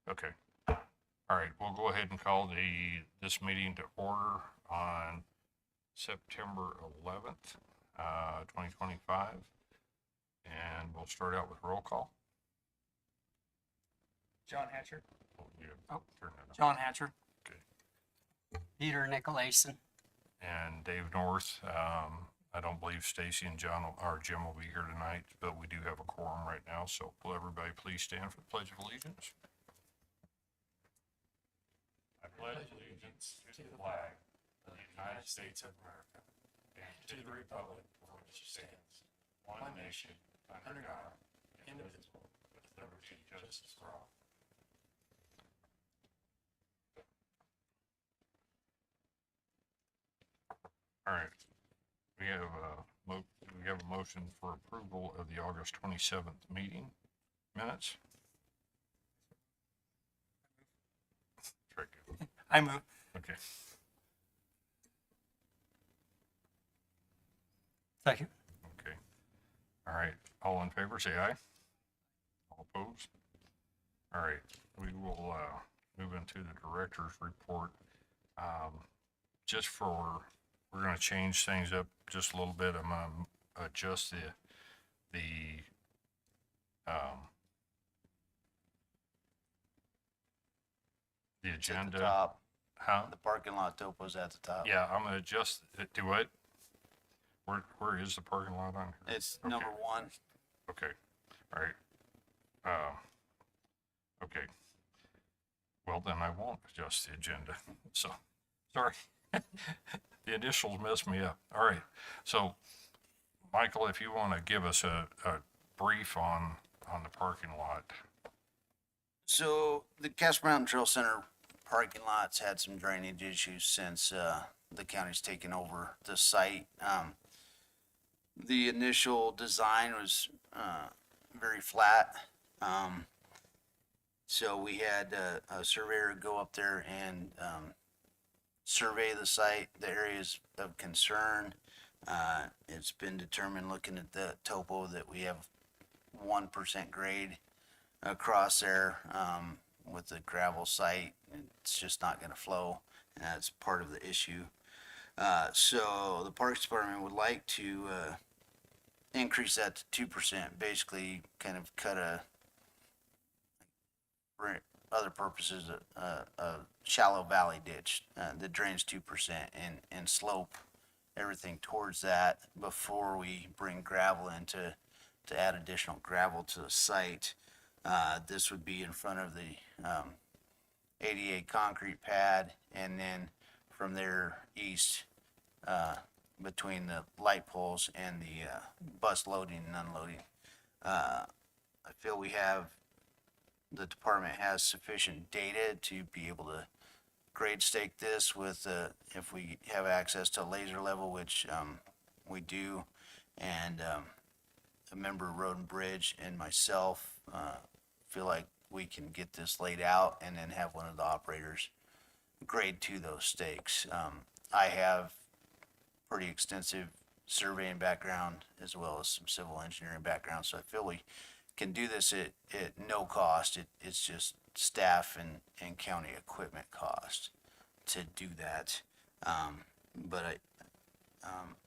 Okay. All right, we'll go ahead and call this meeting to order on September 11th, 2025. And we'll start out with roll call. John Hatcher. Oh, yeah, Oh, turn that on. John Hatcher. Okay. Peter Nicolason. And Dave North. I don't believe Stacy and or Jim will be here tonight, but we do have a quorum right now. So will everybody please stand for the Pledge of Allegiance? I pledge allegiance to the flag of the United States of America and to the republic for which it stands, one nation, under God, indivisible, with liberty and justice for all. All right. We have a motion for approval of the August 27th meeting minutes. Very good. I move. Okay. Second. Okay. All right. All in favor, say aye. All opposed? All right. We will move into the director's report. We're going to change things up just a little bit. I'm going to adjust the agenda. Top. Huh? The parking lot topo's at the top. Yeah, I'm going to adjust it. Do what? Where is the parking lot on here? It's Okay. number one. Okay. All right. Okay. Well, then I won't adjust the agenda. So, sorry. The initials messed me up. All right. So, Michael, if you want to give us a brief on the parking lot. So the Casper Mountain Trail Center parking lot's had some drainage issues since the county's taken over the site. The initial design was very flat. So we had a surveyor go up there and survey the site, the areas of concern. It's been determined looking at the topo that we have 1% grade across there with the gravel site. It's just not going to flow, and that's part of the issue. So the Parks Department would like to increase that to 2%, basically kind of cut for other purposes, a shallow valley ditch that drains 2% and slope everything towards that before we bring gravel in to add additional gravel to the site. This would be in front of the 88 concrete pad, and then from there east between the light poles and the bus loading and unloading. I feel the department has sufficient data to be able to grade stake this with if we have access to laser level, which we do, and a member of Road and Bridge and myself feel like we can get this laid out and then have one of the operators grade to those stakes. I have pretty extensive surveying background as well as some civil engineering background, so I feel we can do this at no cost. It's just staff and county equipment cost to do that. But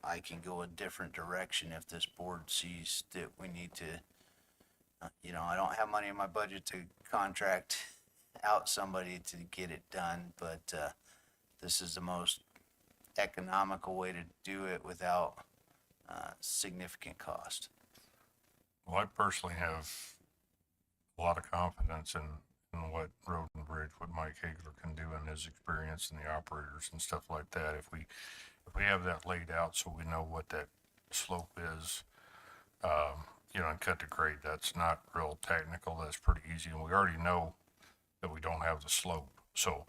I can go a different direction if this board sees that we need to, I don't have money in my budget to contract out somebody to get it done, but this is the most economical way to do it without significant cost. Well, I personally have a lot of confidence in what Road and Bridge, what Mike Hagler can do in his experience and the operators and stuff like that. If we have that laid out so we know what that slope is, and cut the grade, that's not real technical. That's pretty easy, and we already know that we don't have the slope. So,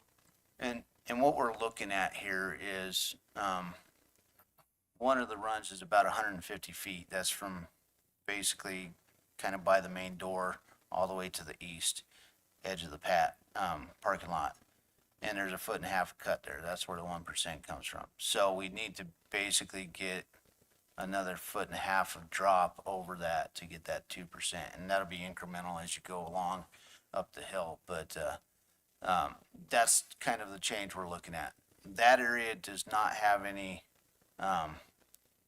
And what we're looking at here is one of the runs is about 150 feet. That's from basically kind of by the main door all the way to the east edge of the parking lot. And there's a 1.5 foot cut there. That's where the 1% comes from. So we need to basically get another 1.5 foot of drop over that to get that 2%. And that'll be incremental as you go along. up the hill. But that's kind of the change we're looking at. That area does not have any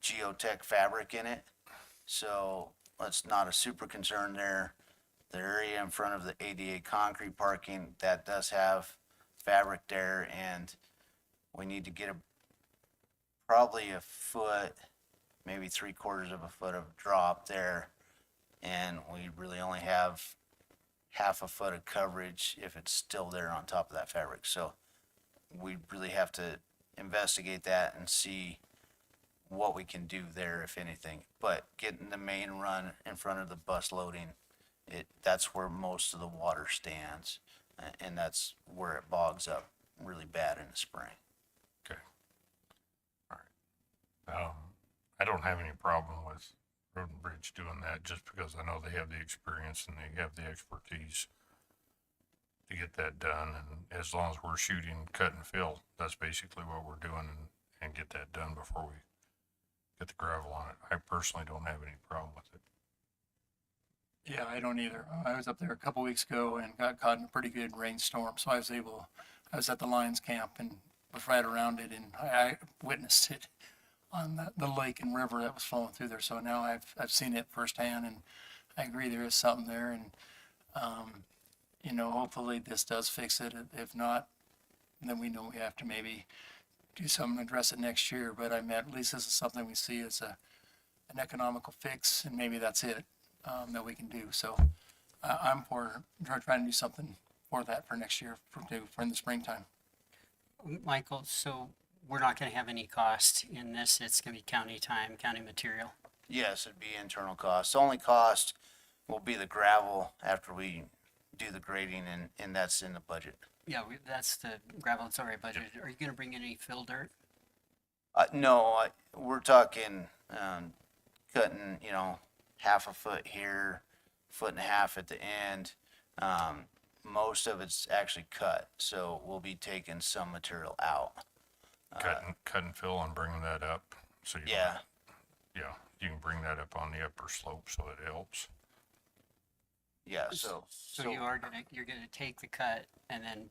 geotech fabric in it, so that's not a super concern there. The area in front of the ADA concrete parking, that does have fabric there, and we need to get probably a foot, maybe 3/4 of a foot of drop there, and we really only have half a foot of coverage if it's still there on top of that fabric. So we really have to investigate that and see what we can do there, if anything. But getting the main run in front of the bus loading, that's where most of the water stands, and that's where it bogs up really bad in the spring. Okay. All right. I don't have any problem with Road and Bridge doing that, just because I know they have the experience and they have the expertise to get that done. And as long as we're shooting cut and fill, that's basically what we're doing, and get that done before we get the gravel on it. I personally don't have any problem with it. Yeah, I don't either. I was up there a couple weeks ago and got caught in a pretty good rainstorm, so I was at the Lions camp and was right around it, and I witnessed it on the lake and river that was flowing through there. So now I've seen it firsthand, and I agree there is something there, and hopefully this does fix it. If not, then we know we have to maybe do something to address it next year. But I mean, at least this is something we see as an economical fix, and maybe that's it that we can do. So I'm for trying to do something for that for next year for in the springtime. Michael, so we're not gonna have any cost in this, it's gonna be county time, county material? Yes, it'd be internal cost. The only cost will be the gravel after we do the grading, and that's in the budget. Yeah, that's the gravel that's already budgeted. Are you gonna bring any fill dirt? No, we're talking cutting, half a foot here, foot and a half at the end. Most of it's actually cut, so we'll be taking some material out. Cut and fill and bring that up. So you Yeah, yeah, you can bring that up on the upper slope so it helps. yeah, so. So you're gonna take the cut and then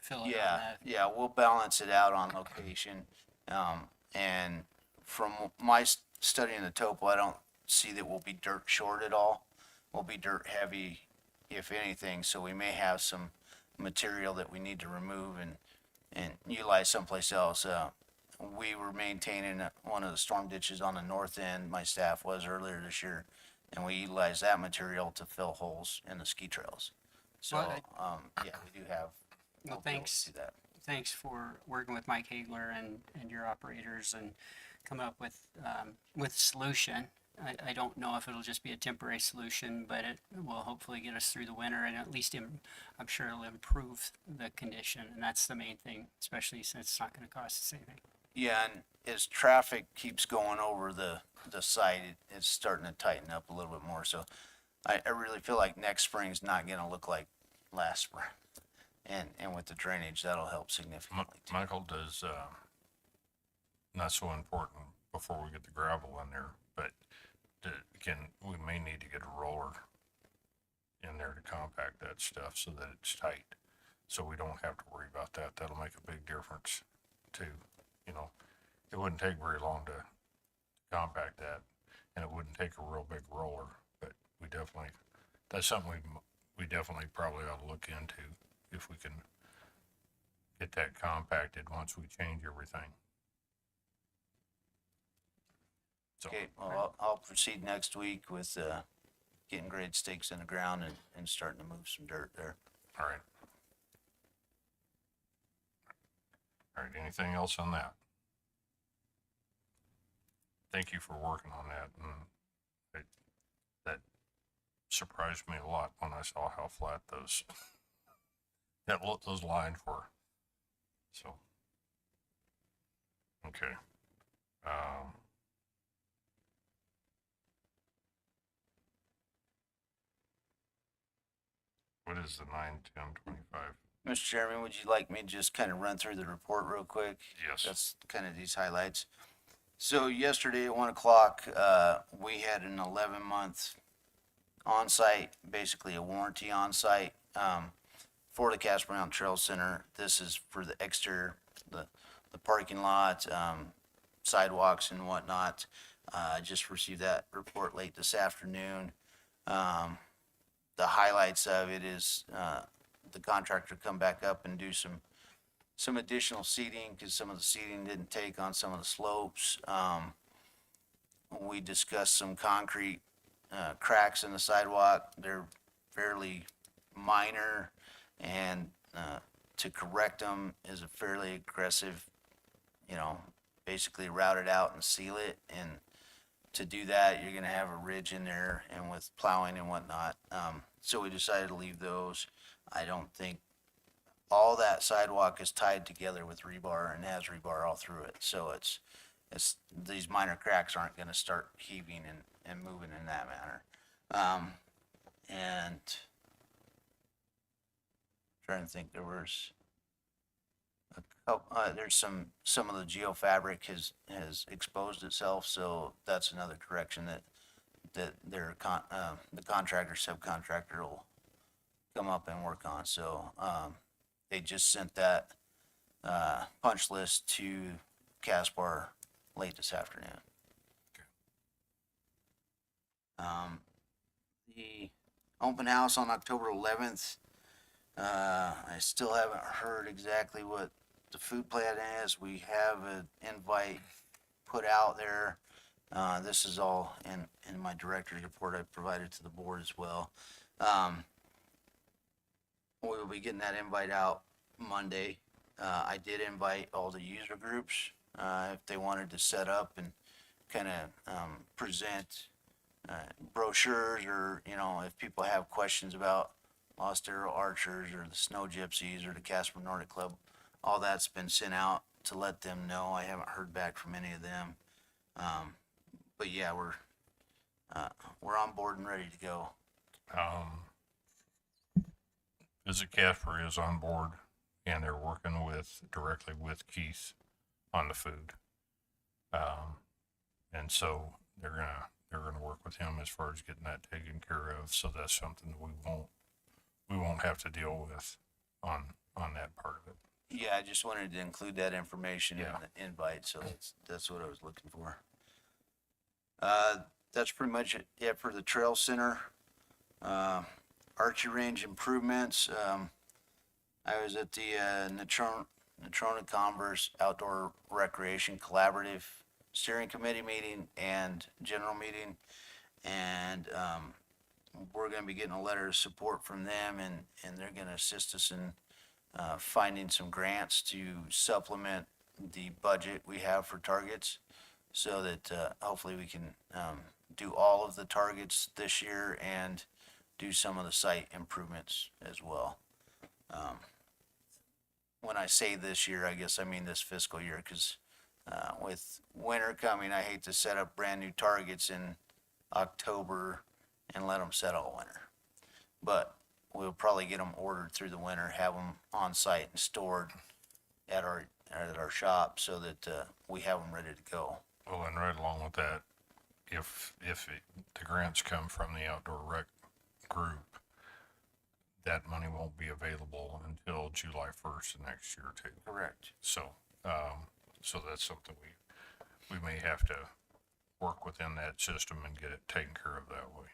fill it Yeah, on the, yeah, we'll balance it out on location. And from my studying the topo, I don't see that we'll be dirt short at all. We'll be dirt heavy, if anything, so we may have some material that we need to remove and utilize someplace else. We were maintaining one of the storm ditches on the north end, my staff was earlier this year, and we utilized that material to fill holes in the ski trails. So, Well, yeah, we do have. well, we'll be able to thanks. do that. Thanks for working with Mike Hagler and your operators and come up with a solution. I don't know if it'll just be a temporary solution, but it will hopefully get us through the winter, and at least I'm sure it'll improve the condition, and that's the main thing, especially since it's not gonna cost us anything. Yeah, and as traffic keeps going over the site, it's starting to tighten up a little bit more. So I really feel like next spring's not gonna look like last spring. And with the drainage, that'll help significantly too. Michael, does, not so important before we get the gravel in there, but again, we may need to get a roller in there to compact that stuff so that it's tight. So we don't have to worry about that. That'll make a big difference too. It wouldn't take very long to compact that, and it wouldn't take a real big roller, but that's something we definitely probably ought to look into if we can get that compacted once we change everything. So, Okay, well, I'll proceed next week with, getting grade stakes in the ground and starting to move some dirt there. all right. All right, anything else on that? Thank you for working on that, and that surprised me a lot when I saw how flat those lines were. So, okay. What is the 9/10/25? Mr. Chairman, would you like me to just kind of run through the report real quick? Yes. That's kind of these highlights. So yesterday at 1 o'clock, we had an 11-month on-site, basically a warranty on-site, for the Casper Mountain Trail Center. This is for the exterior, the parking lot, sidewalks and whatnot. I just received that report late this afternoon. The highlights of it is, the contractor come back up and do some additional seating, because some of the seating didn't take on some of the slopes. We discussed some concrete, cracks in the sidewalk. They're fairly minor, and, to correct them is a fairly aggressive, basically route it out and seal it. And to do that, you're gonna have a ridge in there, and with plowing and whatnot. So we decided to leave those. I don't think all that sidewalk is tied together with rebar and has rebar all through it. So it's, these minor cracks aren't gonna start heaving and moving in that manner. And trying to think, there was a couple, there's some of the geofabric has exposed itself, so that's another correction that the contractor, subcontractor will come up and work on. So, they just sent that, punch list to Caspar late this afternoon. The open house on October 11th, I still haven't heard exactly what the food plan is. We have an invite put out there. This is all in my director's report I provided to the board as well. We will be getting that invite out Monday. I did invite all the user groups, if they wanted to set up and kind of, present, brochures, or, if people have questions about Lost Arrow Archers or the Snow Gypsies or the Casper Nordic Club, all that's been sent out to let them know. I haven't heard back from any of them. But yeah, we're on board and ready to go. Visit Casper is on board, and they're working directly with Keith on the food. And so they're gonna work with him as far as getting that taken care of. So that's something that we won't have to deal with on that part of it. Yeah, I just wanted to include that information in Yeah. the invite, so that's what I was looking for. That's pretty much it for the trail center. Archery range improvements. I was at the Natrona Converse Outdoor Recreation Collaborative Steering Committee meeting and general meeting, and we're going to be getting a letter of support from them, and they're going to assist us in finding some grants to supplement the budget we have for targets, so that hopefully we can do all of the targets this year and do some of the site improvements as well. When I say this year, I guess I mean this fiscal year, because with winter coming, I hate to set up brand new targets in October and let them set all winter. But we'll probably get them ordered through the winter, have them on site and stored at our shop, so that we have them ready to go. Well, and right along with that, if the grants come from the outdoor rec group, that money won't be available until July 1st of next year too. Correct. So, so that's something we may have to work within that system and get it taken care of that way.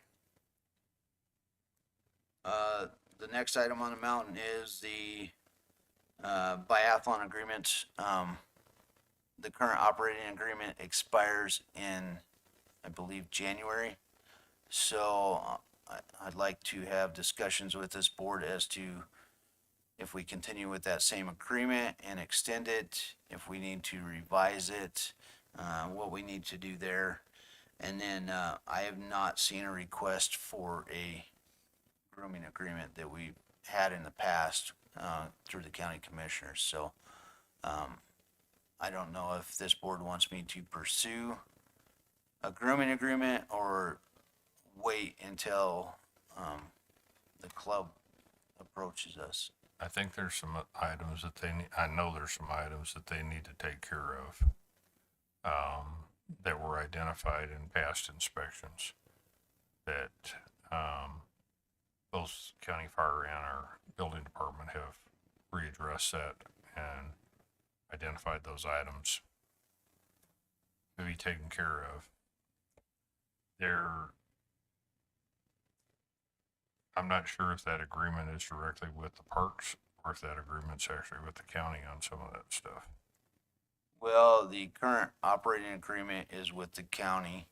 The next item on the mountain is the biathlon agreement. The current operating agreement expires in, I believe, January. So I'd like to have discussions with this board as to if we continue with that same agreement and extend it, if we need to revise it, what we need to do there. And then I have not seen a request for a grooming agreement that we had in the past through the county commissioners. So I don't know if this board wants me to pursue a grooming agreement or wait until the club approaches us. I think there's some items that I know there's some items that they need to take care of, that were identified in past inspections that, both county fire and our building department have readdressed that and identified those items to be taken care of. I'm not sure if that agreement is directly with the parks or if that agreement's actually with the county on some of that stuff. Well, the current operating agreement is with the county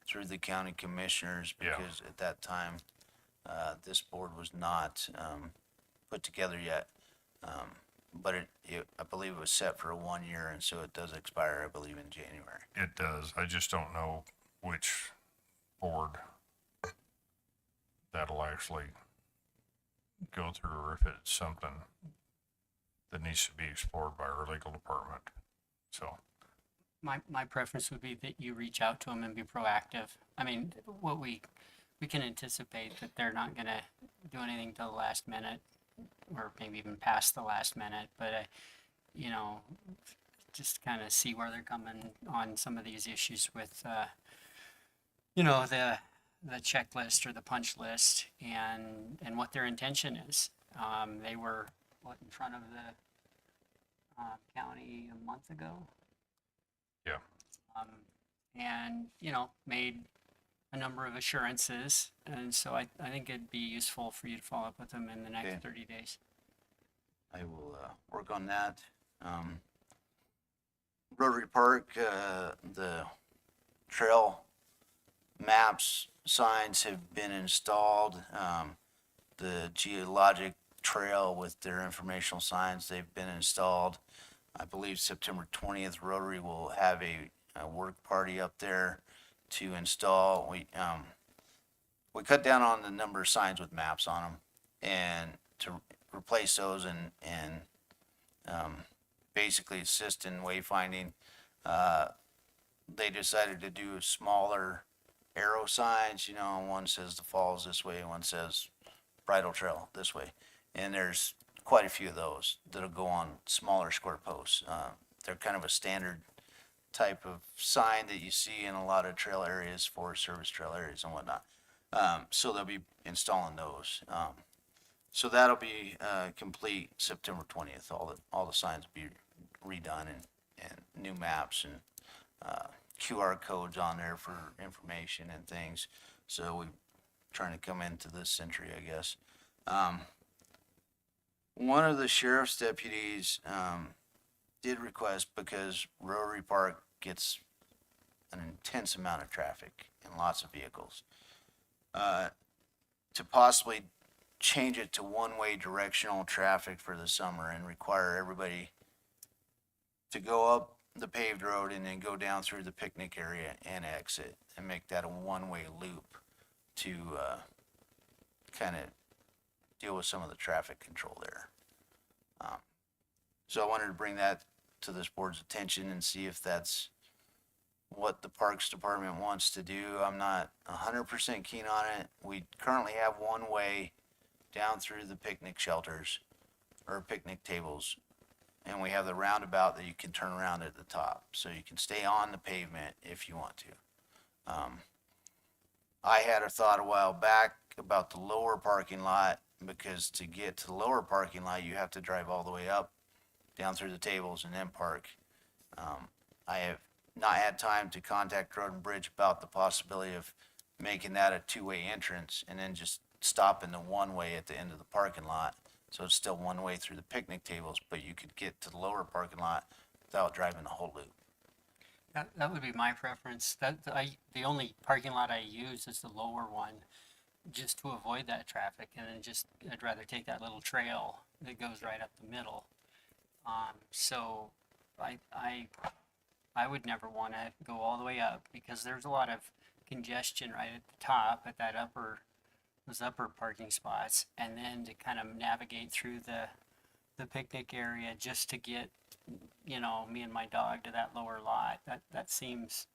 through the county commissioners Yeah. because at that time, this board was not, put together yet. But I believe it was set for 1 year, and so it does expire, I believe, in January. It does. I just don't know which board that'll actually go through or if it's something that needs to be explored by our legal department. So, My preference would be that you reach out to them and be proactive. I mean, what we can anticipate that they're not gonna do anything till the last minute, or maybe even past the last minute, but you know, just kind of see where they're coming on some of these issues with, you know, the checklist or the punch list and what their intention is. They were in front of the county a month ago. yeah. And, you know, made a number of assurances. And so I think it'd be useful for you to follow up with them in the next Okay. 30 days. I will, work on that. Rotary Park, the trail maps, signs have been installed. The geologic trail with their informational signs, they've been installed. I believe September 20th, Rotary will have a work party up there to install. We cut down on the number of signs with maps on them and to replace those and basically assist in wayfinding. They decided to do smaller arrow signs, you know, one says the falls this way, one says bridle trail this way. And there's quite a few of those that'll go on smaller square posts. They're kind of a standard type of sign that you see in a lot of trail areas, Forest Service trail areas and whatnot. So they'll be installing those. So that'll be complete September 20th. All the signs will be redone and new maps and QR codes on there for information and things. So we're trying to come into this century, I guess. One of the sheriff's deputies did request, because Rotary Park gets an intense amount of traffic and lots of vehicles, to possibly change it to one-way directional traffic for the summer and require everybody to go up the paved road and then go down through the picnic area and exit and make that a one-way loop to kind of deal with some of the traffic control there. So I wanted to bring that to this board's attention and see if that's what the Parks Department wants to do. I'm not 100% keen on it. We currently have one way down through the picnic shelters or picnic tables, and we have the roundabout that you can turn around at the top, so you can stay on the pavement if you want to. I had a thought a while back about the lower parking lot, because to get to the lower parking lot, you have to drive all the way up, down through the tables, and then park. I have not had time to contact Road and Bridge about the possibility of making that a two-way entrance and then just stopping the one-way at the end of the parking lot. So it's still one way through the picnic tables, but you could get to the lower parking lot without driving the whole loop. That would be my preference. The only parking lot I use is the lower one, just to avoid that traffic, and then I'd rather take that little trail that goes right up the middle. So I would never want to go all the way up, because there's a lot of congestion right at the top at those upper parking spots, and then to kind of navigate through the picnic area just to get, you know, me and my dog to that lower lot. That seems,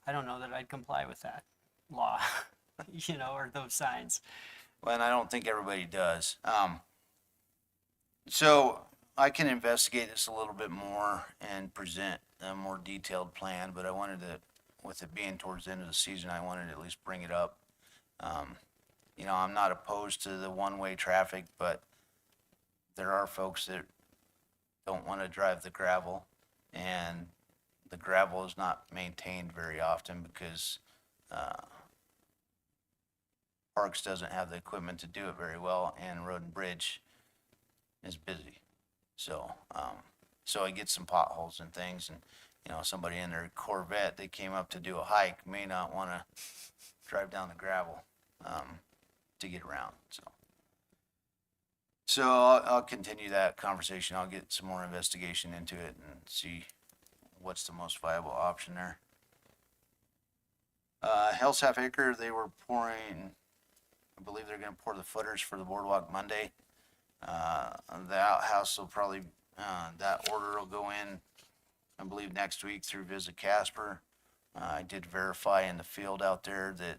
I don't know that I'd comply with that law, you know, or those signs. Well, and I don't think everybody does. So I can investigate this a little bit more and present a more detailed plan, but I wanted to, with it being towards the end of the season, I wanted to at least bring it up. you know, I'm not opposed to the one-way traffic, but there are folks that don't want to drive the gravel, and the gravel is not maintained very often because Parks doesn't have the equipment to do it very well, and Road and Bridge is busy. So, so I get some potholes and things, and, you know, somebody in their Corvette, they came up to do a hike, may not want to drive down the gravel, to get around, so. So I'll continue that conversation. I'll get some more investigation into it and see what's the most viable option there. Hell's Half Acre, they were pouring, I believe they're gonna pour the footers for the boardwalk Monday. The outhouse will probably, that order will go in, I believe, next week through Visit Casper. I did verify in the field out there that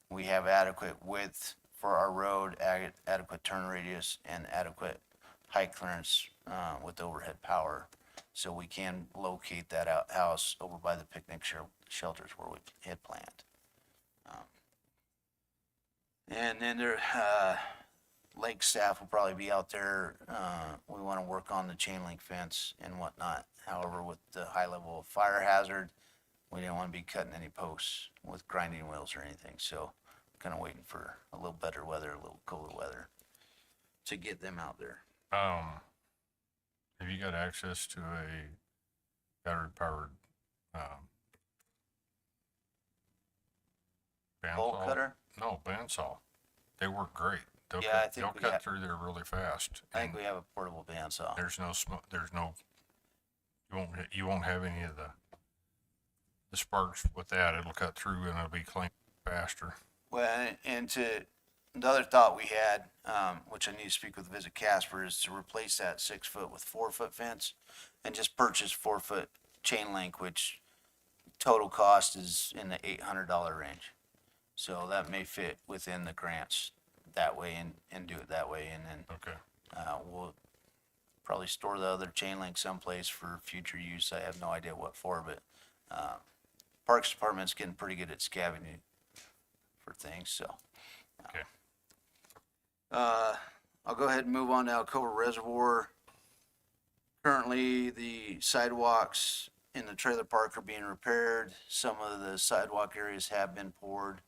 we have adequate width for our road, adequate turn radius, and adequate height clearance, with overhead power. So we can locate that outhouse over by the picnic shelters where we had planned. And then there, lake staff will probably be out there. We want to work on the chain link fence and whatnot. However, with the high level of fire hazard, we didn't want to be cutting any posts with grinding wheels or anything. So kind of waiting for a little better weather, a little cooler weather to get them out there. Have you got access to a battery powered, Bolt bandsaw? cutter? No, bandsaw. They work great. They'll Yeah, I cut, think they'll we cut have- through there really fast. I think and we have a portable bandsaw. There's no smoke, you won't have any of the sparks with that. It'll cut through and it'll be clean faster. Well, and to, the other thought we had, which I need to speak with Visit Casper, is to replace that 6 foot with 4 foot fence and just purchase 4 foot chain link, which total cost is in the $800 range. So that may fit within the grants that way and do it that way. And then, Okay. we'll probably store the other chain link someplace for future use. I have no idea what for, but, Parks Department's getting pretty good at scavenging for things, so. Okay. I'll go ahead and move on to Alcova Reservoir. Currently, the sidewalks in the trailer park are being repaired. Some of the sidewalk areas have been poured.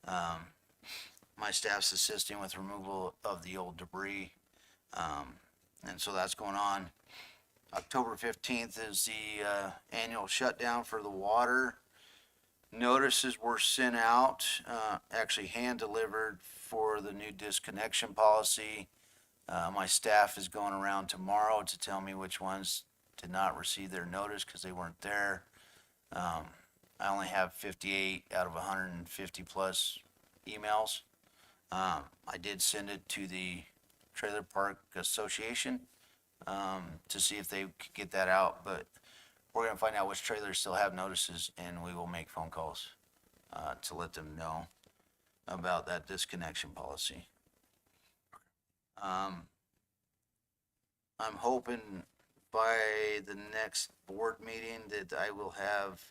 My staff's assisting with removal of the old debris. And so that's going on. October 15th is the annual shutdown for the water. Notices were sent out, actually hand delivered for the new disconnection policy. My staff is going around tomorrow to tell me which ones did not receive their notice because they weren't there. I only have 58 out of 150 plus emails. I did send it to the Trailer Park Association to see if they could get that out, but we're gonna find out which trailers still have notices, and we will make phone calls to let them know about that disconnection policy. I'm hoping by the next board meeting that I will have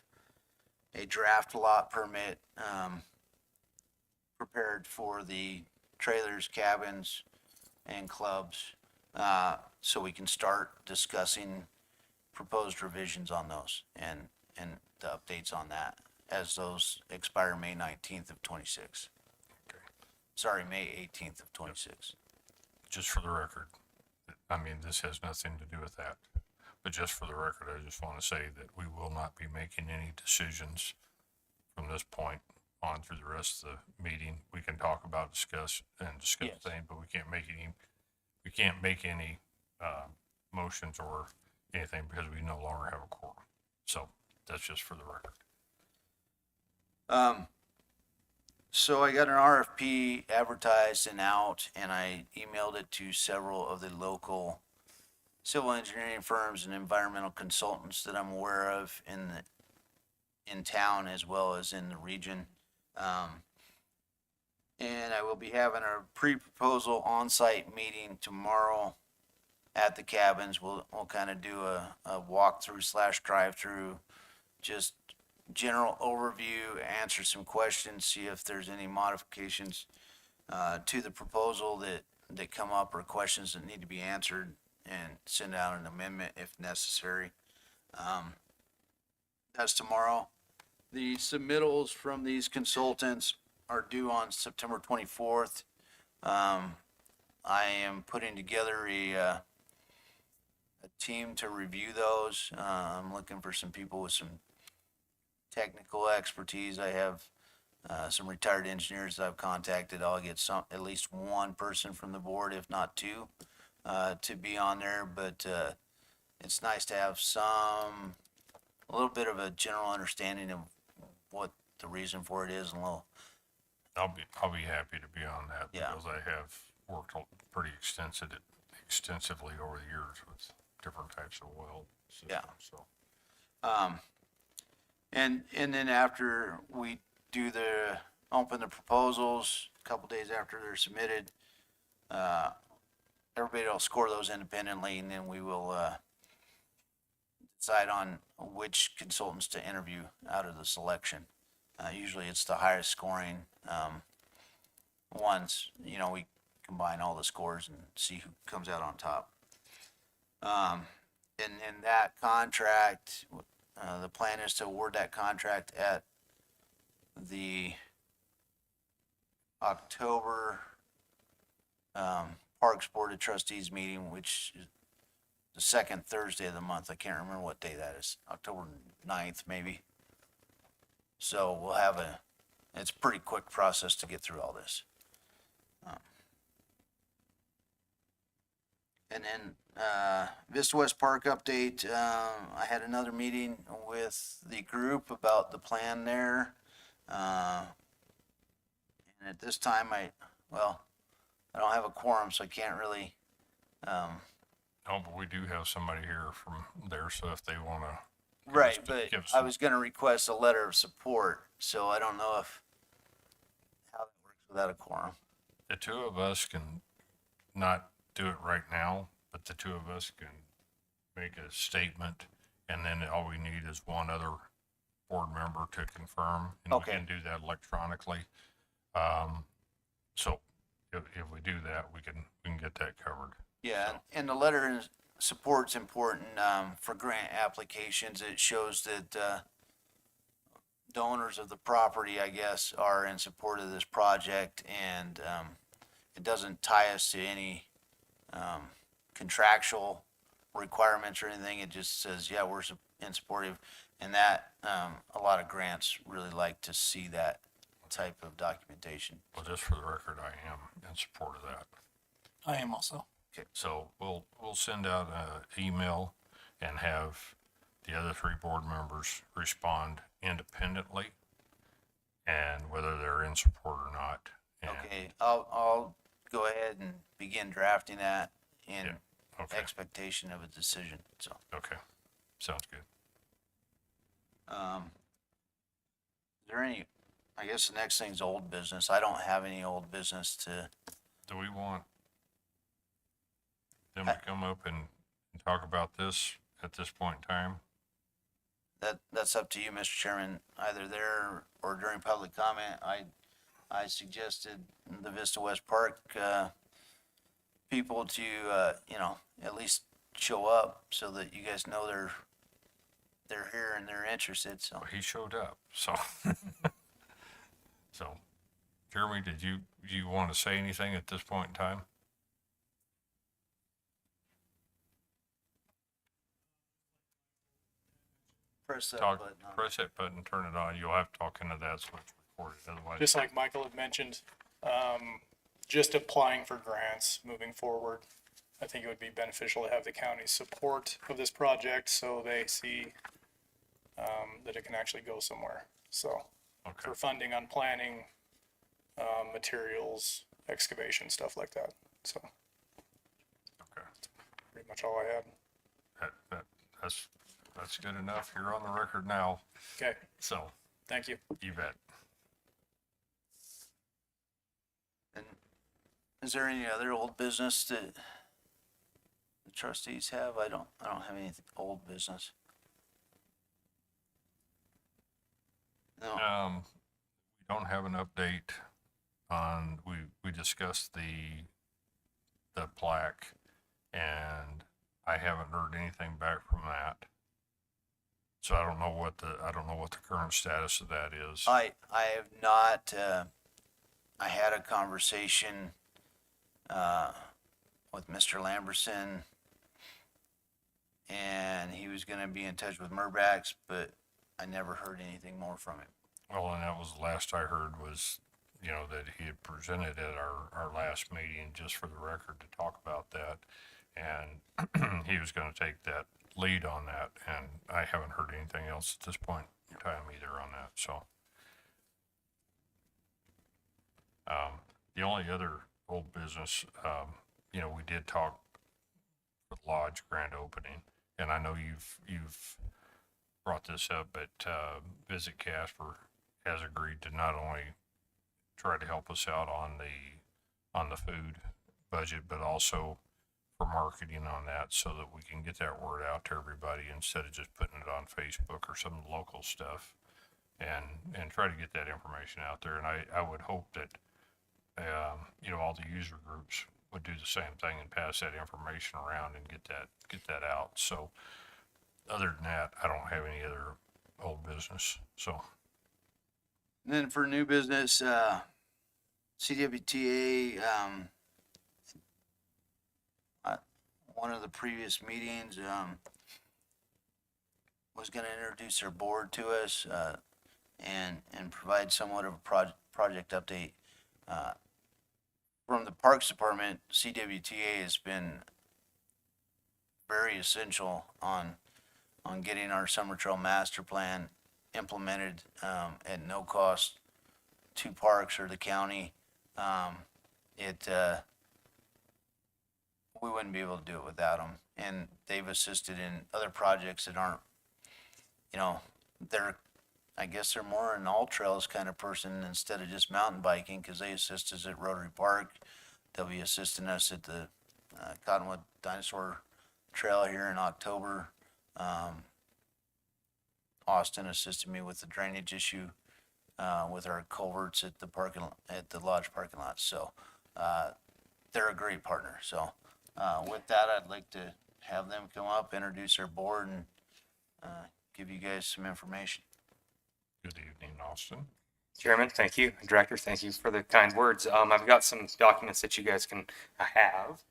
a draft lot permit prepared for the trailers, cabins, and clubs, so we can start discussing proposed revisions on those and the updates on that as those expire May 19th of 26. Okay. Sorry, May 18th of 26. Just for the record, I mean, this has nothing to do with that. But just for the record, I just want to say that we will not be making any decisions from this point on through the rest of the meeting. We can talk about, discuss Yes. things, but we can't make any motions or anything because we no longer have a quorum. So that's just for the record. So I got an RFP advertised and out, and I emailed it to several of the local civil engineering firms and environmental consultants that I'm aware of in town as well as in the region. And I will be having a pre-proposal on-site meeting tomorrow at the cabins. We'll kind of do a walkthrough / drive-through, just general overview, answer some questions, see if there's any modifications to the proposal that come up or questions that need to be answered, and send out an amendment if necessary. That's tomorrow. The submittals from these consultants are due on September 24th. I am putting together a team to review those. I'm looking for some people with some technical expertise. I have some retired engineers that I've contacted. I'll get at least one person from the board, if not two, to be on there. But it's nice to have a little bit of a general understanding of what the reason for it is, and a little. I'll be happy to be on that Yeah. because I have worked pretty extensively over the years with different types of well systems. Yeah. So And then after we do open the proposals, a couple days after they're submitted, everybody will score those independently, and then we will decide on which consultants to interview out of the selection. Usually it's the highest scoring ones. You know, we combine all the scores and see who comes out on top. And in that contract, the plan is to award that contract at the October Parks Board of Trustees meeting, which is the second Thursday of the month. I can't remember what day that is. October 9th, maybe. So we'll have it's a pretty quick process to get through all this. And then Vista West Park update. I had another meeting with the group about the plan there. And at this time, I don't have a quorum, so I can't really. no, but we do have somebody here from there. So if they want to, Right, but give us I some- was going to request a letter of support, so I don't know how that works without a quorum. the two of us can not do it right now, but the two of us can make a statement, and then all we need is one other board member to confirm, and Okay. we can do that electronically. So if we do that, we can get that covered. Yeah, and the letter of support's important for grant applications. It shows that the owners of the property, I guess, are in support of this project, and it doesn't tie us to any contractual requirements or anything. It just says, yeah, we're in supportive, and that a lot of grants really like to see that type of documentation. Well, just for the record, I am in support of that. I am also. So we'll send out an email and have the other three board members respond independently, and whether they're in support or not. And, Okay, I'll go ahead and begin drafting that in Yeah, okay, expectation of a decision, so. okay, sounds good. Is there any, I guess the next thing's old business. I don't have any old business to, Do we want them to come up and talk about this at this point in time? that's up to you, Mr. Chairman, either there or during public comment. I suggested the Vista West Park, people to, at least show up so that you guys know they're here and they're interested, so. Well, he showed up, so. So, Jeremy, did you want to say anything at this point in time? Press that Talk, button on. press that button, turn it on. You'll have to talk into that so it's recorded, otherwise. Just like Michael had mentioned, just applying for grants moving forward. I think it would be beneficial to have the county's support of this project so they see that it can actually go somewhere. So Okay, for funding on planning, materials, excavation, stuff like that. So okay. pretty much all I had. That's good enough. You're on the record now, Okay, so thank you. you bet. And is there any other old business that the trustees have? I don't have any old business. No, We don't have an update on, we discussed the plaque, and I haven't heard anything back from that. So I don't know what the current status of that is. I have not, I had a conversation, with Mr. Lamberson, and he was gonna be in touch with Murbax, but I never heard anything more from him. Well, and that was the last I heard was, that he had presented at our last meeting, just for the record, to talk about that. And he was going to take that lead on that. And I haven't heard anything else at this point in time either on that. So, the only other old business, we did talk with Lodge grand opening. And I know you've brought this up, but Visit Casper has agreed to not only try to help us out on the food budget, but also for marketing on that, so that we can get that word out to everybody instead of just putting it on Facebook or some local stuff, and try to get that information out there. And I would hope that all the user groups would do the same thing and pass that information around and get that out. So other than that, I don't have any other old business. So. And then for new business, CWTA, one of the previous meetings, was gonna introduce their board to us, and provide somewhat of a project update. From the Parks Department, CWTA has been very essential on getting our Summer Trail Master Plan implemented, at no cost to parks or the county. We wouldn't be able to do it without them. And they've assisted in other projects that aren't, I guess they're more an all trails kind of person instead of just mountain biking, because they assist us at Rotary Park. They'll be assisting us at the Cottonwood Dinosaur Trail here in October. Austin assisted me with the drainage issue, with our culverts at the lodge parking lot. So, they're a great partner. So, with that, I'd like to have them come up, introduce their board, and, give you guys some information. Good evening, Austin. Chairman, thank you. Director, thank you for the kind words. I've got some documents that you guys can have.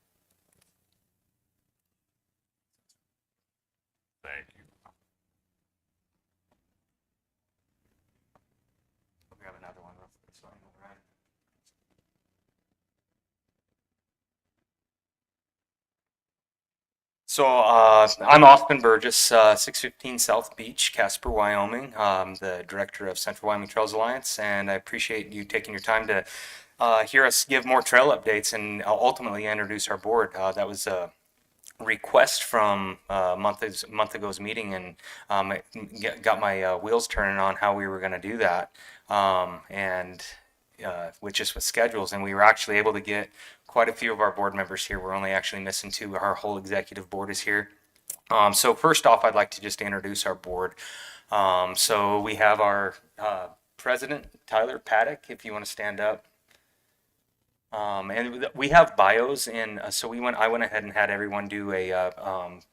Thank you. We have another one real quick, so I know, right? So I'm Austin Burgess, 615 South Beach, Casper, Wyoming. I'm the director of Central Wyoming Trails Alliance, and I appreciate you taking your time to hear us give more trail updates and ultimately introduce our board. That was a request from a month ago's meeting, and got my wheels turning on how we were going to do that, and with schedules, and we were actually able to get quite a few of our board members here. We're only actually missing two. Our whole executive board is here. So first off, I'd like to just introduce our board. So we have our president, Tyler Paddock, if you want to stand up. And we have bios, and so I went ahead and had everyone do a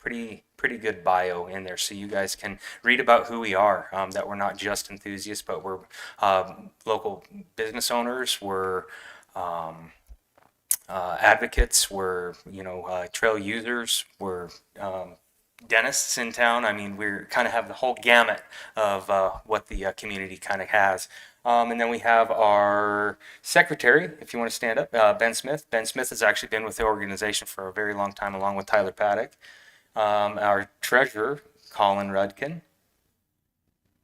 pretty good bio in there, so you guys can read about who we are. That we're not just enthusiasts, but we're local business owners. We're advocates. We're trail users. We're dentists in town. I mean, we're kind of have the whole gamut of what the community kind of has. And then we have our secretary, if you want to stand up, Ben Smith. Ben Smith has actually been with the organization for a very long time, along with Tyler Paddock. Our treasurer, Colin Rudkin.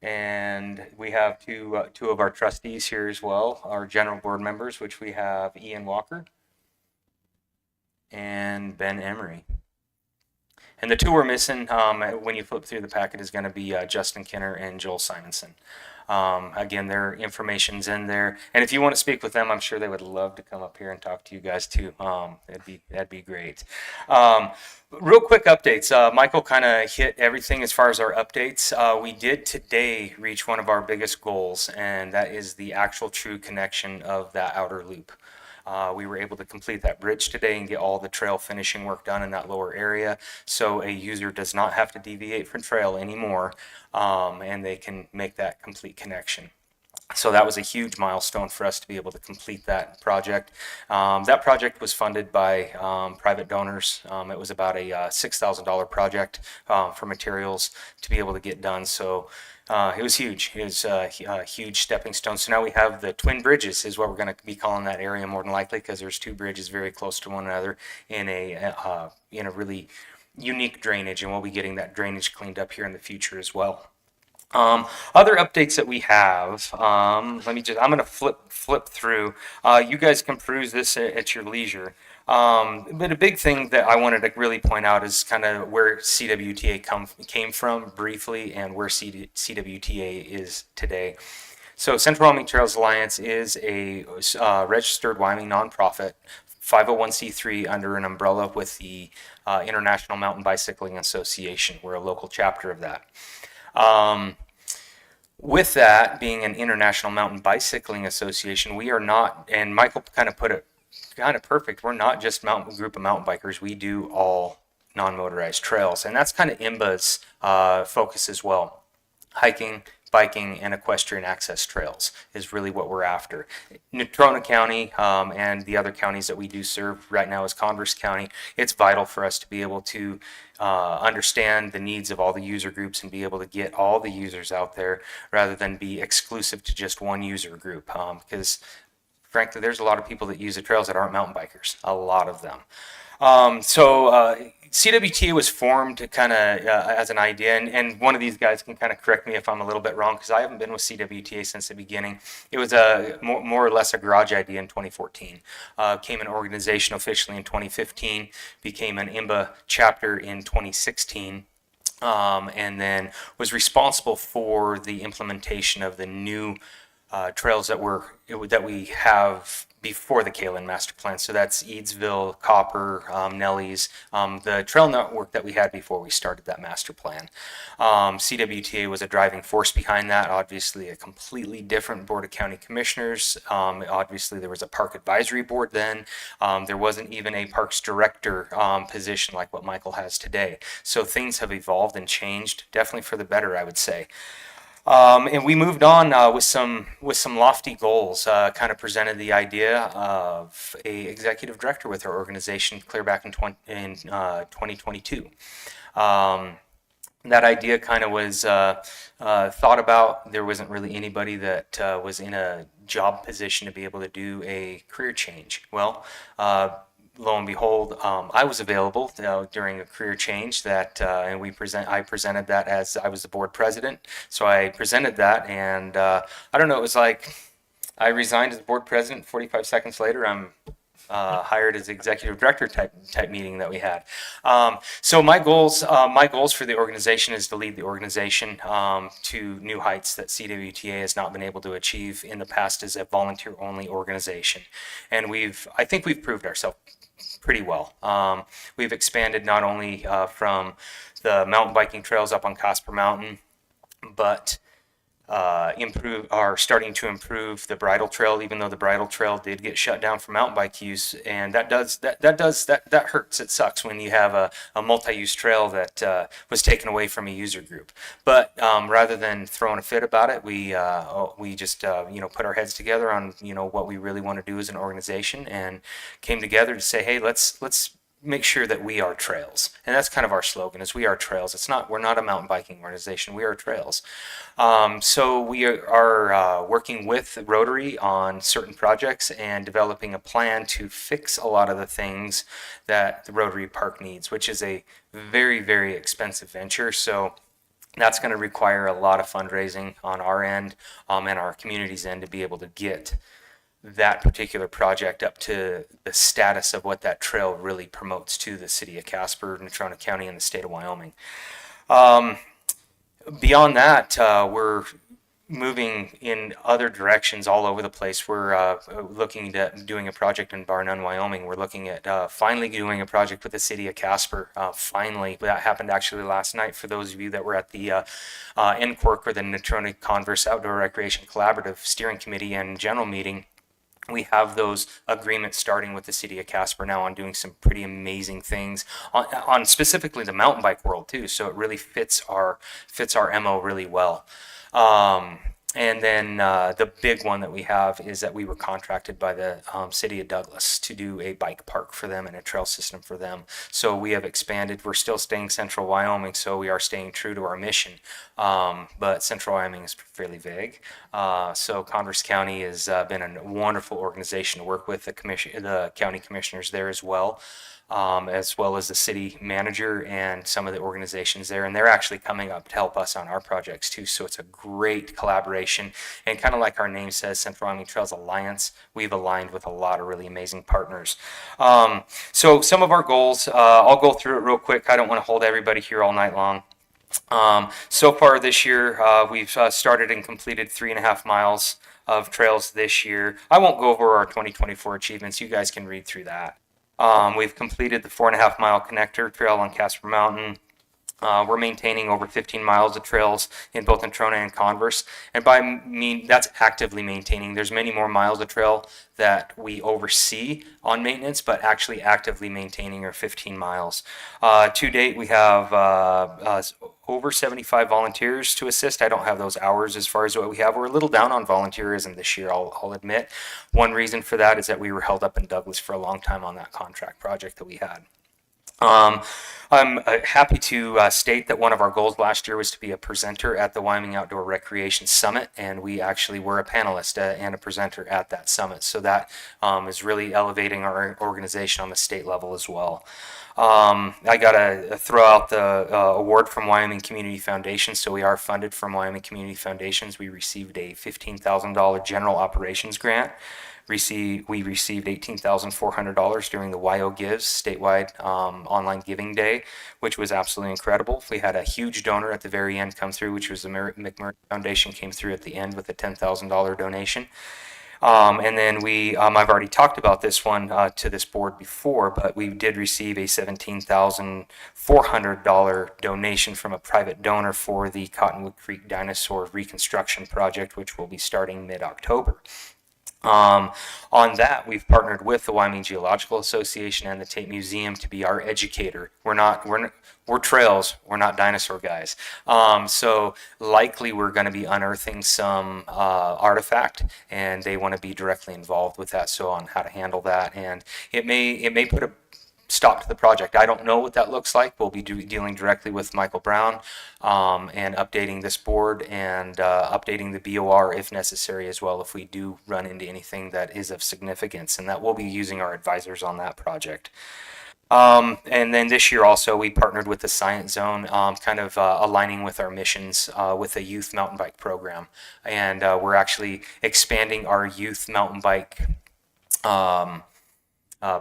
And we have two of our trustees here as well, our general board members, which we have Ian Walker and Ben Emery. And the two we're missing when you flip through the packet is going to be Justin Kinner and Joel Simonson. Again, their information's in there, and if you want to speak with them, I'm sure they would love to come up here and talk to you guys too. That'd be great. Real quick updates. Michael kind of hit everything as far as our updates. We did today reach one of our biggest goals, and that is the actual true connection of that outer loop. We were able to complete that bridge today and get all the trail finishing work done in that lower area, so a user does not have to deviate from trail anymore, and they can make that complete connection. So that was a huge milestone for us to be able to complete that project. That project was funded by private donors. It was about a $6,000 project for materials to be able to get done. So it was huge. It was a huge stepping stone. So now we have the twin bridges is what we're going to be calling that area more than likely, because there's two bridges very close to one another in a really unique drainage, and we'll be getting that drainage cleaned up here in the future as well. Other updates that we have, I'm going to flip through. You guys can peruse this at your leisure. But a big thing that I wanted to really point out is kind of where CWTA came from briefly, and where CWTA is today. So Central Wyoming Trails Alliance is a registered Wyoming nonprofit, 501c3 under an umbrella with the International Mountain Bicycling Association. We're a local chapter of that. With that being an International Mountain Bicycling Association, we are not, and Michael kind of put it kind of perfect, we're not just a group of mountain bikers, we do all non-motorized trails, and that's kind of IMBA's focus as well. Hiking, biking, and equestrian access trails is really what we're after. Natrona County and the other counties that we do serve right now is Converse County. It's vital for us to be able to understand the needs of all the user groups and be able to get all the users out there rather than be exclusive to just one user group, because frankly there's a lot of people that use the trails that aren't mountain bikers, a lot of them. CWTA was formed kind of as an idea, and one of these guys can kind of correct me if I'm a little bit wrong, because I haven't been with CWTA since the beginning. It was a more or less a garage idea in 2014. Became an organization officially in 2015, became an IMBA chapter in 2016. And then was responsible for the implementation of the new trails that we have before the Kalen Master Plan. So that's Eadsville, Copper, Nellies, the trail network that we had before we started that master plan. CWTA was a driving force behind that. Obviously a completely different board of county commissioners. Obviously there was a park advisory board then. There wasn't even a parks director position like what Michael has today. So things have evolved and changed, definitely for the better, I would say. And we moved on with some lofty goals. Kind of presented the idea of a executive director with our organization clear back in 2022. That idea kind of was thought about. There wasn't really anybody that was in a job position to be able to do a career change. Well, lo and behold, I was available during a career change and I presented that as I was the board president. So I presented that, and I don't know, it was like I resigned as board president. 45 seconds later, I'm hired as executive director type meeting that we had. So my goals for the organization is to lead the organization to new heights that CWTA has not been able to achieve in the past as a volunteer only organization. And I think we've proved ourselves pretty well. We've expanded not only from the mountain biking trails up on Casper Mountain, but starting to improve the bridle trail, even though the bridle trail did get shut down for mountain bike use, and that hurts. It sucks when you have a multi-use trail that was taken away from a user group. But rather than throwing a fit about it, we just put our heads together on what we really want to do as an organization, and came together to say, hey, let's make sure that we are trails. And that's kind of our slogan, is we are trails. We're not a mountain biking organization, we are trails. So we are working with Rotary on certain projects and developing a plan to fix a lot of the things that the Rotary Park needs, which is a very, very expensive venture. So that's going to require a lot of fundraising on our end and our community's end to be able to get that particular project up to the status of what that trail really promotes to the city of Casper, Natrona County, and the state of Wyoming. Beyond that, we're moving in other directions all over the place. We're looking at doing a project in Bar None, Wyoming. We're looking at finally doing a project with the city of Casper. Finally, that happened actually last night. For those of you that were at the NCORC, or the Natrona Converse Outdoor Recreation Collaborative Steering Committee and General Meeting, we have those agreements starting with the city of Casper now on doing some pretty amazing things on specifically the mountain bike world too. So it really fits our MO really well. And then the big one that we have is that we were contracted by the city of Douglas to do a bike park for them and a trail system for them. So we have expanded. We're still staying central Wyoming, so we are staying true to our mission. But central Wyoming is fairly vague. So Converse County has been a wonderful organization to work with. The county commissioners there as well as the city manager and some of the organizations there. And they're actually coming up to help us on our projects too. So it's a great collaboration. And kind of like our name says, Central Wyoming Trails Alliance, we've aligned with a lot of really amazing partners. So some of our goals, I'll go through it real quick. I don't want to hold everybody here all night long. So far this year, we've started and completed 3.5 miles of trails this year. I won't go over our 2024 achievements. You guys can read through that. We've completed the 4.5 mile connector trail on Casper Mountain. We're maintaining over 15 miles of trails in both Natrona and Converse. And by mean, that's actively maintaining. There's many more miles of trail that we oversee on maintenance, but actually actively maintaining are 15 miles. To date, we have over 75 volunteers to assist. I don't have those hours as far as what we have. We're a little down on volunteerism this year, I'll admit. One reason for that is that we were held up in Douglas for a long time on that contract project that we had. I'm happy to state that one of our goals last year was to be a presenter at the Wyoming Outdoor Recreation Summit, and we actually were a panelist and a presenter at that summit. So that is really elevating our organization on the state level as well. I got to throw out the award from Wyoming Community Foundation. So we are funded from Wyoming Community Foundations. We received a $15,000 general operations grant. We received $18,400 during the WYO Gives statewide online giving day, which was absolutely incredible. We had a huge donor at the very end come through, which was the McMurray Foundation came through at the end with a $10,000 donation. And then I've already talked about this one to this board before, but we did receive a $17,400 donation from a private donor for the Cottonwood Creek Dinosaur Reconstruction Project, which will be starting mid-October. On that, we've partnered with the Wyoming Geological Association and the Tate Museum to be our educator. We're trails, we're not dinosaur guys. So likely we're going to be unearthing some artifact, and they want to be directly involved with that. So on how to handle that, and it may put a stop to the project. I don't know what that looks like. We'll be dealing directly with Michael Brown and updating this board and updating the BOR if necessary as well if we do run into anything that is of significance, and that we'll be using our advisors on that project. And then this year also we partnered with the Science Zone, kind of aligning with our missions with a youth mountain bike program, and we're actually expanding our youth mountain bike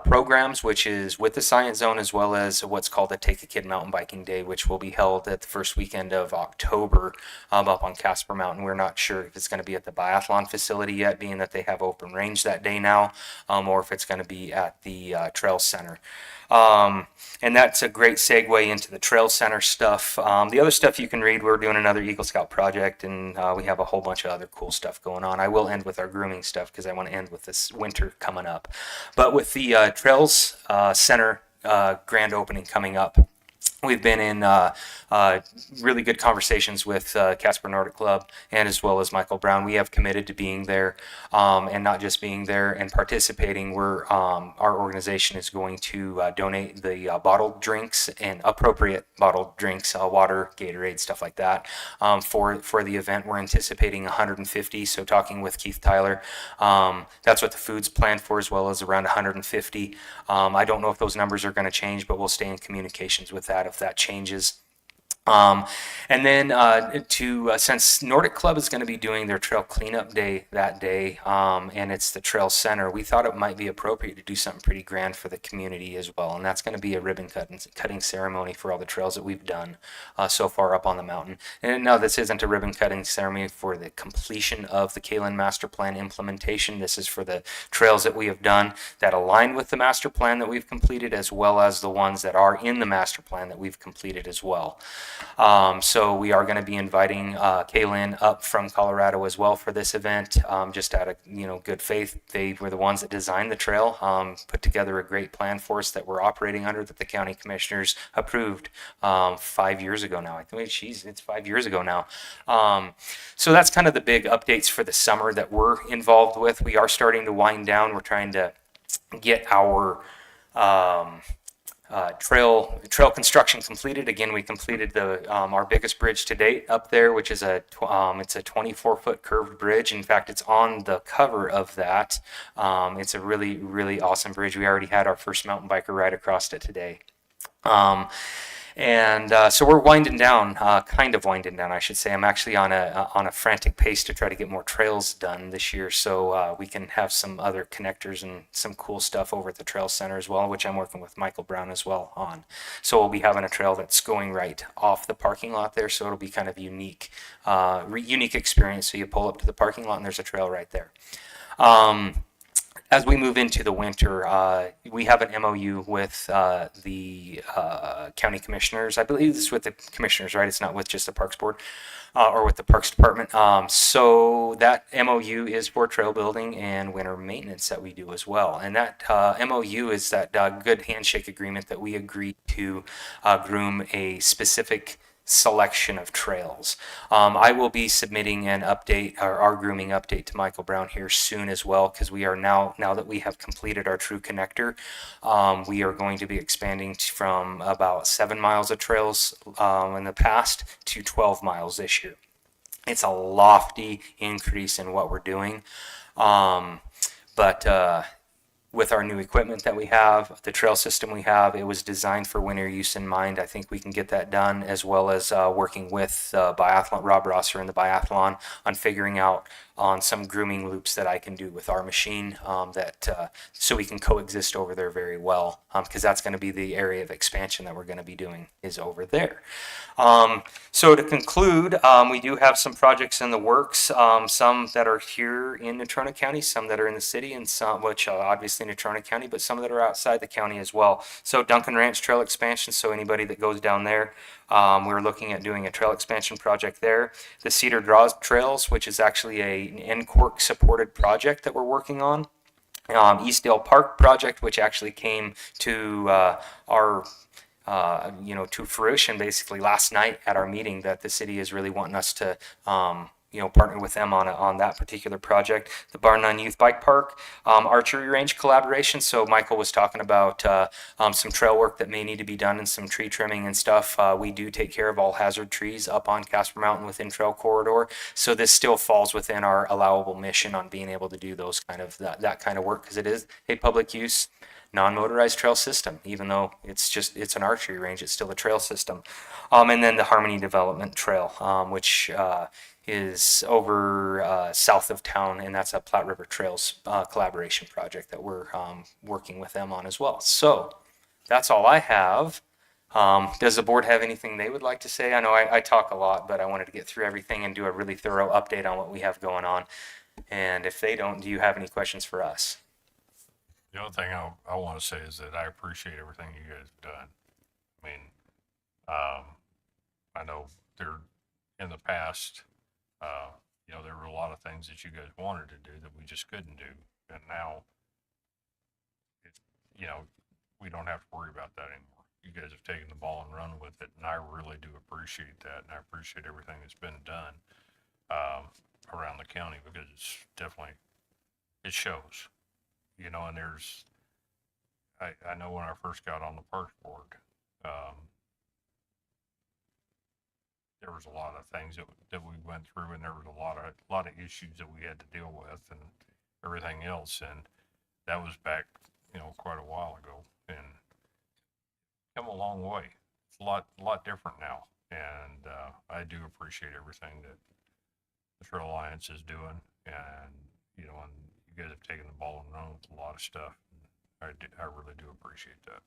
programs, which is with the Science Zone, as well as what's called the Take a Kid Mountain Biking Day, which will be held at the first weekend of October up on Casper Mountain. We're not sure if it's going to be at the biathlon facility yet, being that they have open range that day now, or if it's going to be at the Trail Center. And that's a great segue into the Trail Center stuff. The other stuff you can read, we're doing another Eagle Scout project, and we have a whole bunch of other cool stuff going on. I will end with our grooming stuff because I want to end with this winter coming up. But with the Trails Center grand opening coming up, we've been in really good conversations with Casper Nordic Club and as well as Michael Brown. We have committed to being there, and not just being there and participating. Our organization is going to donate the bottled drinks and appropriate bottled drinks, water, Gatorade, stuff like that, for the event. We're anticipating 150. So talking with Keith Tyler, that's what the food's planned for, as well as around 150. I don't know if those numbers are going to change, but we'll stay in communications with that if that changes. Um, and then since Nordic Club is going to be doing their trail cleanup day that day, and it's the trail center, we thought it might be appropriate to do something pretty grand for the community as well. And that's going to be a ribbon cutting ceremony for all the trails that we've done so far up on the mountain. And no, this isn't a ribbon cutting ceremony for the completion of the Kalen Master Plan implementation. This is for the trails that we have done that align with the master plan that we've completed, as well as the ones that are in the master plan that we've completed as well. So we are going to be inviting Kaylin up from Colorado as well for this event, just out of good faith. They were the ones that designed the trail, put together a great plan for us that we're operating under, that the county commissioners approved 5 years ago now. I think, geez, it's 5 years ago now. So that's kind of the big updates for the summer that we're involved with. We are starting to wind down. We're trying to get our trail construction completed. Again, we completed the our biggest bridge to date up there, which is it's a 24-foot curved bridge. In fact, it's on the cover of that. It's a really awesome bridge. We already had our first mountain biker ride across it today. So we're winding down, kind of winding down, I should say. I'm actually on a frantic pace to try to get more trails done this year, so we can have some other connectors and some cool stuff over at the trail center as well, which I'm working with Michael Brown as well on. So we'll be having a trail that's going right off the parking lot there, so it'll be kind of unique experience. So you pull up to the parking lot and there's a trail right there. As we move into the winter, we have an MOU with the county commissioners. I believe it's with the commissioners, right? It's not with just the Parks Board or with the Parks Department. So that MOU is for trail building and winter maintenance that we do as well. And that MOU is that good handshake agreement that we agreed to groom a specific selection of trails. I will be submitting an update, or our grooming update, to Michael Brown here soon as well, because we are now that we have completed our true connector, we are going to be expanding from about 7 miles of trails in the past to 12 miles this year. It's a lofty increase in what we're doing, but with our new equipment that we have, the trail system we have, it was designed for winter use in mind. I think we can get that done, as well as working with biathlon, Rob Rosser and the biathlon, on figuring out on some grooming loops that I can do with our machine, so we can coexist over there very well, because that's going to be the area of expansion that we're going to be doing, is over there. So to conclude, we do have some projects in the works, some that are here in Natrona County, some that are in the city, and some which obviously in Natrona County, but some that are outside the county as well. So Duncan Ranch Trail expansion, so anybody that goes down there, we're looking at doing a trail expansion project there. The Cedar Draws Trails, which is actually an NCORC supported project that we're working on. Eastdale Park project, which actually came to to fruition basically last night at our meeting, that the city is really wanting us to partner with them on that particular project. The Bar None Youth Bike Park, archery range collaboration. So Michael was talking about some trail work that may need to be done and some tree trimming and stuff. We do take care of all hazard trees up on Casper Mountain within trail corridor. So this still falls within our allowable mission on being able to do those that kind of work, because it is a public use non-motorized trail system. Even though it's an archery range, it's still a trail system. And then the Harmony Development Trail, which is over south of town, and that's a Platte River Trails collaboration project that we're working with them on as well. So that's all I have. Does the board have anything they would like to say? I know I talk a lot, but I wanted to get through everything and do a really thorough update on what we have going on. And if they don't, do you have any questions for us? The other thing I want to say is that I appreciate everything you guys have done. I mean, I know in the past, there were a lot of things that you guys wanted to do that we just couldn't do. And now, we don't have to worry about that anymore. You guys have taken the ball and run with it. And I really do appreciate that. And I appreciate everything that's been done around the county, because it's definitely, it shows. And I know when I first got on the Parks Board, there was a lot of things that we went through, and there was a lot of issues that we had to deal with and everything else. And that was back, quite a while ago, and come a long way. It's a lot different now. And I do appreciate everything that the Trail Alliance is doing. And, you know, and you guys have taken the ball and run with a lot of stuff. I really do appreciate that.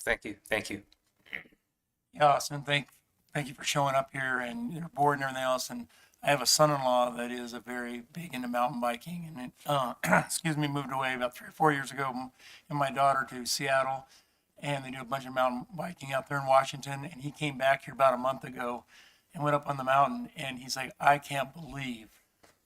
Thank you. Thank you. Yeah, Austin, thank you for showing up here and your board and everything else. And I have a son-in-law that is a very big into mountain biking, and excuse me, moved away about 3 or 4 years ago, and my daughter to Seattle, and they do a bunch of mountain biking out there in Washington. And he came back here about a month ago and went up on the mountain, and he's like, I can't believe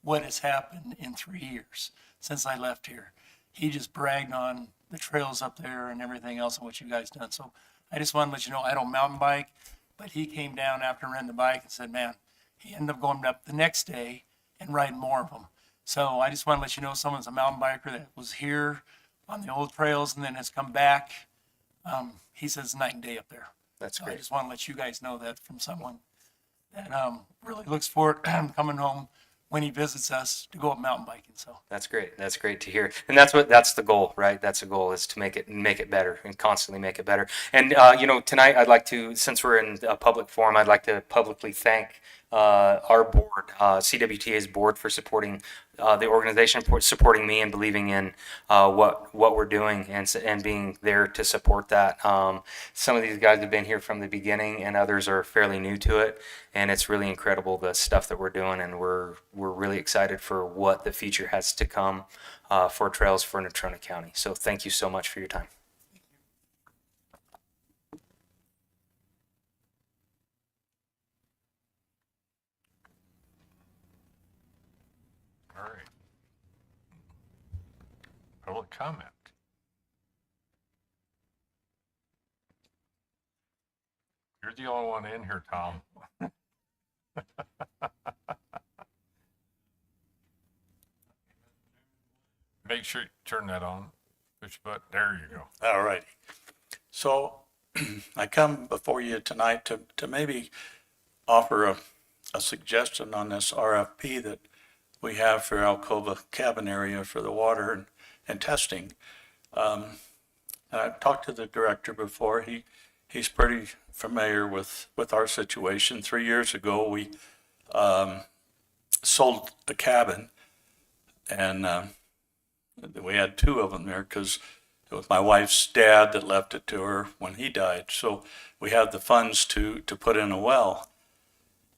what has happened in 3 years since I left here. He just bragged on the trails up there and everything else and what you guys done. So I just want to let you know I don't mountain bike, but he came down after renting the bike and said, man, he ended up going up the next day and riding more of them. So I just want to let you know someone's a mountain biker that was here on the old trails and then has come back. He says night and day up there. That's So I great. just want to let you guys know that from someone that really looks forward coming home when he visits us to go up mountain biking. So That's great. That's great to hear. And that's the goal, right? That's the goal, is to make it better and constantly make it better. And you know, tonight I'd like to, since we're in a public forum, I'd like to publicly thank our board, CWTA's board, for supporting the organization, for supporting me and believing in what we're doing, and being there to support that. Some of these guys have been here from the beginning, and others are fairly new to it, and it's really incredible, the stuff that we're doing, and we're really excited for what the future has to come for trails for Natrona County. So thank you so much for your time. All right. Public comment. You're the only one in here, Tom. Make sure you turn that on. Push the button. There you go. All righty. So I come before you tonight to maybe offer a suggestion on this RFP that we have for Alcova Cabin area for the water and testing. And I've talked to the director before. He's pretty familiar with our situation. 3 years ago, we sold a cabin, and we had 2 of them there because it was my wife's dad that left it to her when he died. So we had the funds to put in a well.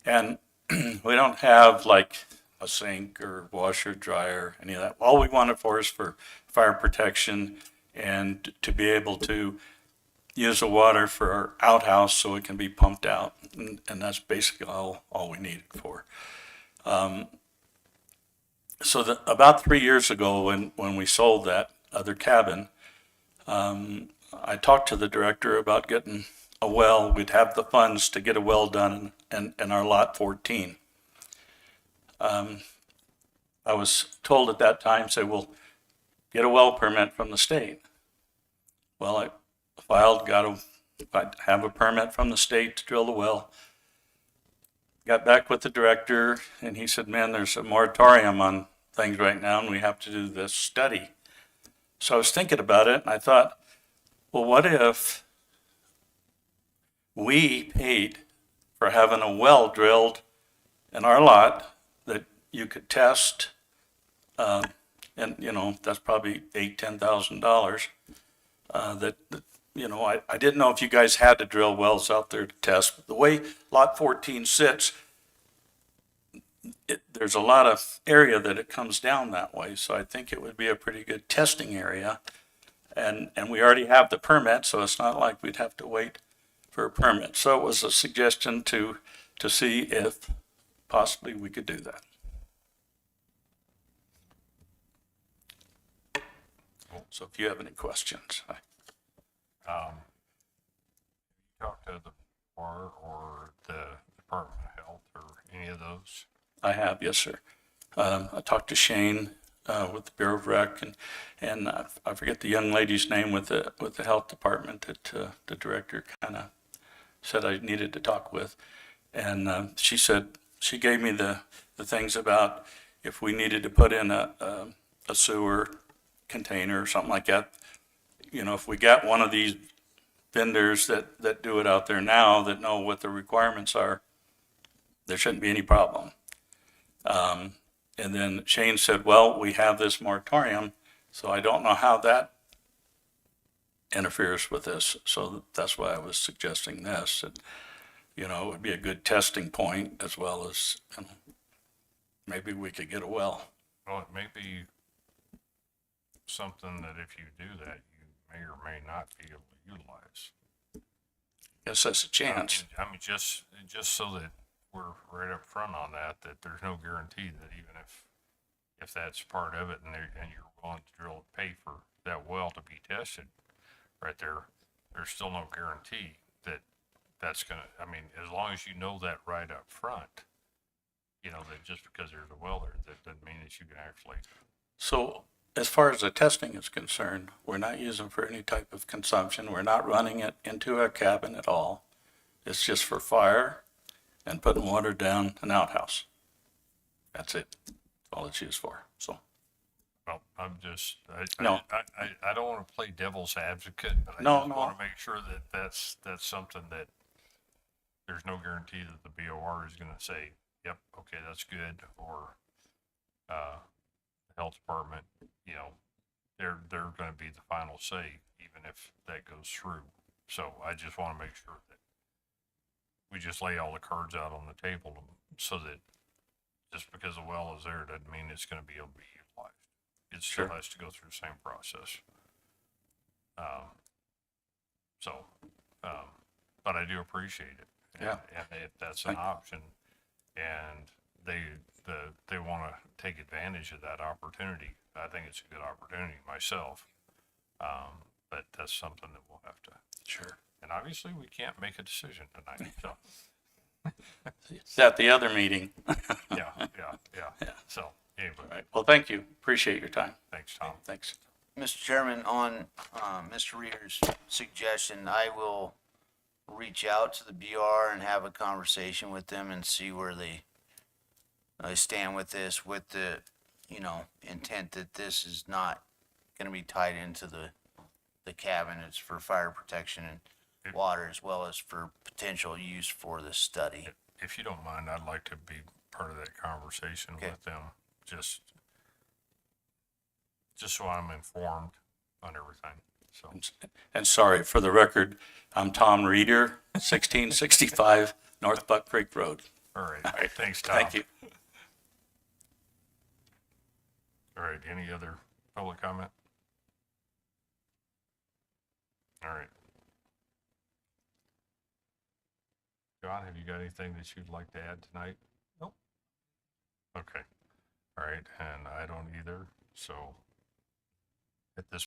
And we don't have like a sink or washer, dryer, any of that. All we want it for is for fire protection and to be able to use the water for our outhouse so it can be pumped out. And that's basically all we need it for. So about 3 years ago, when we sold that other cabin, I talked to the director about getting a well. We'd have the funds to get a well done in our lot 14. I was told at that time, say, well, get a well permit from the state. Well, I filed, I have a permit from the state to drill the well. Got back with the director, and he said, man, there's a moratorium on things right now, and we have to do this study. So I was thinking about it, and I thought, well, what if we paid for having a well drilled in our lot that you could test, and you know, that's probably $8,000-$10,000. That you know, I didn't know if you guys had to drill wells out there to test. But the way lot 14 sits, there's a lot of area that it comes down that way. So I think it would be a pretty good testing area. And we already have the permit, so it's not like we'd have to wait for a permit. So it was a suggestion to see if possibly we could do that. So if you have any questions. Talk to the bar or the Department of Health or any of those. I have, yes, sir. I talked to Shane with the Bureau of Rec, and I forget the young lady's name with the health department that the director kind of said I needed to talk with. And she said, she gave me the things about if we needed to put in a sewer container or something like that. You know, if we got one of these vendors that do it out there now that know what the requirements are, there shouldn't be any problem. And then Shane said, well, we have this moratorium, so I don't know how that interferes with this. So that's why I was suggesting this. And, you know, it would be a good testing point as well as, you know, maybe we could get a well. Well, it may be something that if you do that, you may or may not be able to utilize. Guess that's a chance. I mean, just so that we're right up front on that there's no guarantee that even if that's part of it and you're willing to drill, pay for that well to be tested right there, there's still no guarantee that that's gonna, I mean, as long as you know that right up front, you know, that just because there's a well there, that doesn't mean that you can actually. So as far as the testing is concerned, we're not using for any type of consumption. We're not running it into a cabin at all. It's just for fire and putting water down an outhouse. That's it. That's all it's used for. So, Well, I'm just, No. I don't want to play devil's advocate, but I No, just no. want to make sure that that's something that there's no guarantee that the BOR is going to say, yep, okay, that's good, or the health department, you know, they're going to be the final say, even if that goes through. So I just want to make sure that we just lay all the cards out on the table so that just because the well is there doesn't mean it's going to be able to be utilized. It still Sure. has to go through the same process. But I do appreciate it. Yeah. And if that's an option and they want to take advantage of that opportunity, I think it's a good opportunity myself. But that's something that we'll have to, sure. and obviously we can't make a decision tonight. So It's at the other meeting. yeah. Yeah. So anyway, All right. Well, thank you. Appreciate your time. thanks, Tom. Thanks. Mr. Chairman, on Mr. Reeder's suggestion, I will reach out to the BR and have a conversation with them and see where they stand with this, with the, you know, intent that this is not going to be tied into the cabin. It's for fire protection and water, as well as for potential use for the study. If you don't mind, I'd like to be part of that conversation Okay. with them, just so I'm informed on everything. So, And sorry, for the record, I'm Tom Reeder, 1665 North Buck Creek Road. all right, thanks, Tom. Thank you. All right, any other public comment? All right. John, have you got anything that you'd like to add tonight? Nope. Okay. All right, and I don't either, so at this